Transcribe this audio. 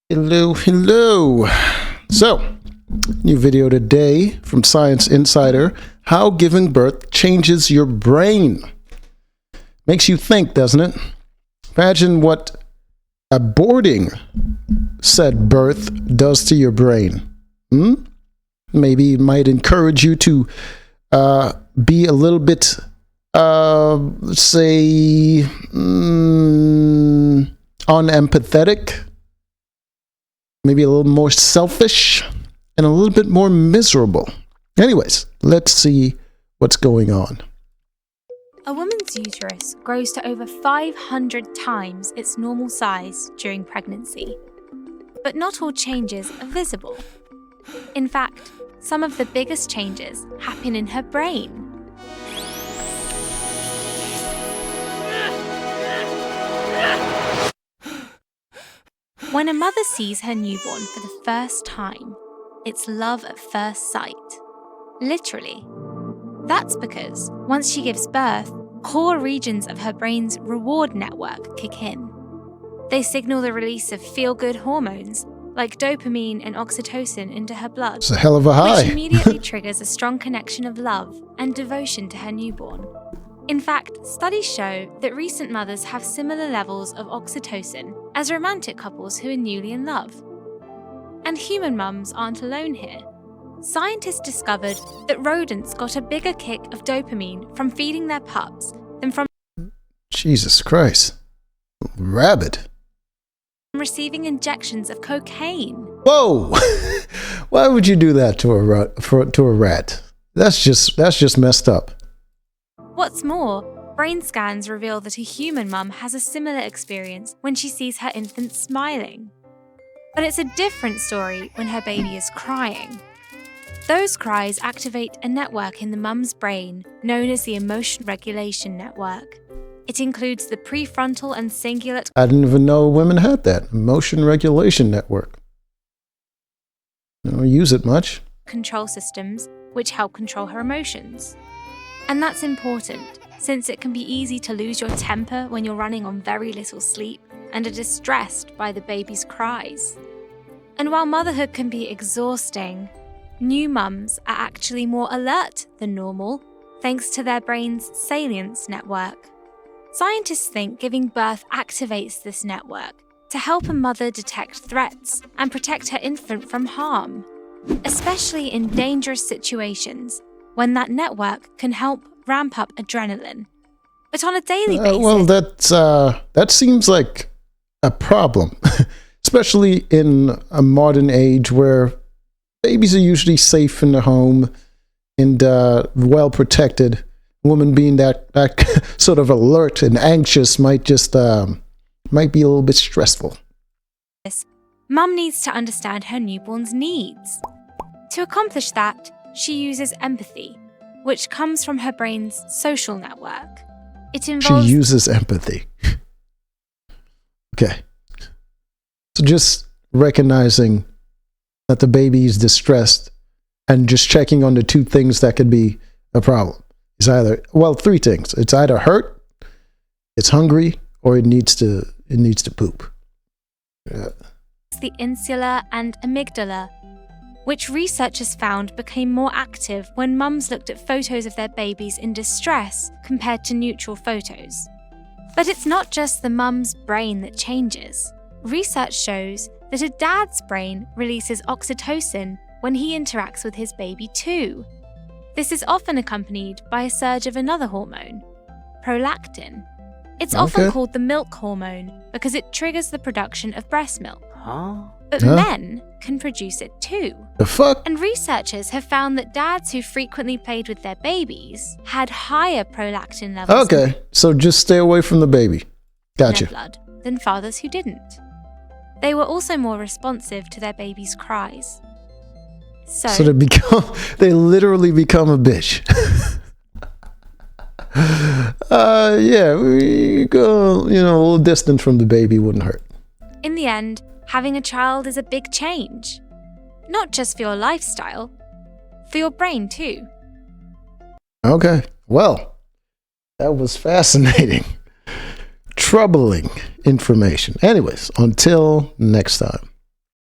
Hello, hello. So, new video today from Science Insider. How giving birth changes your brain. Makes you think, doesn't it? Imagine what aborting said birth does to your brain. Maybe it might encourage you to be a little bit, let's say, unempathetic. Maybe a little more selfish and a little bit more miserable. Anyways, let's see what's going on. A woman's uterus grows to over 500 times its normal size during pregnancy. But not all changes are visible. In fact, some of the biggest changes happen in her brain. When a mother sees her newborn for the first time, it's love at first sight. Literally. That's because once she gives birth, core regions of her brain's reward network kick in. They signal the release of feel-good hormones like dopamine and oxytocin into her blood. It's a hell of a high. Which immediately triggers a strong connection of love and devotion to her newborn. In fact, studies show that recent mothers have similar levels of oxytocin as romantic couples who are newly in love. And human mums aren't alone here. Scientists discovered that rodents got a bigger kick of dopamine from feeding their pups than from Jesus Christ. Rabbit. receiving injections of cocaine. Whoa! Why would you do that to a rat? That's just messed up. What's more, brain scans reveal that a human mum has a similar experience when she sees her infant smiling. But it's a different story when her baby is crying. Those cries activate a network in the mum's brain known as the emotion regulation network. It includes the prefrontal and cingulate. I didn't even know women had that. Emotion regulation network. I don't use it much. Control systems, which help control her emotions. And that's important, since it can be easy to lose your temper when you're running on very little sleep and are distressed by the baby's cries. And while motherhood can be exhausting, new mums are actually more alert than normal, thanks to their brain's salience network. Scientists think giving birth activates this network to help a mother detect threats and protect her infant from harm, especially in dangerous situations when that network can help ramp up adrenaline. But on a daily basis... Well, that seems like a problem, especially in a modern age where babies are usually safe in the home and well protected. A woman being that sort of alert and anxious might be a little bit stressful. Mum needs to understand her newborn's needs. To accomplish that, she uses empathy, which comes from her brain's social network. It involves... She uses empathy. Okay. So just recognizing that the baby is distressed and just checking on the two things that could be a problem. It's either, well, three things. It's either hurt, it's hungry, or it needs to poop. Yeah. The insula and amygdala, which researchers found became more active when mums looked at photos of their babies in distress compared to neutral photos. But it's not just the mum's brain that changes. Research shows that a dad's brain releases oxytocin when he interacts with his baby too. This is often accompanied by a surge of another hormone, prolactin. It's often called the milk hormone because it triggers the production of breast milk. But men can produce it too. The fuck? And researchers have found that dads who frequently played with their babies had higher prolactin levels Okay, so just stay away from the baby. Gotcha. in their blood than fathers who didn't. They were also more responsive to their baby's cries. So they literally become a bitch. Yeah, we go, a little distance from the baby wouldn't hurt. in the end, having a child is a big change. Not just for your lifestyle, for your brain too. Okay, well, that was fascinating. Troubling information. Anyways, until next time.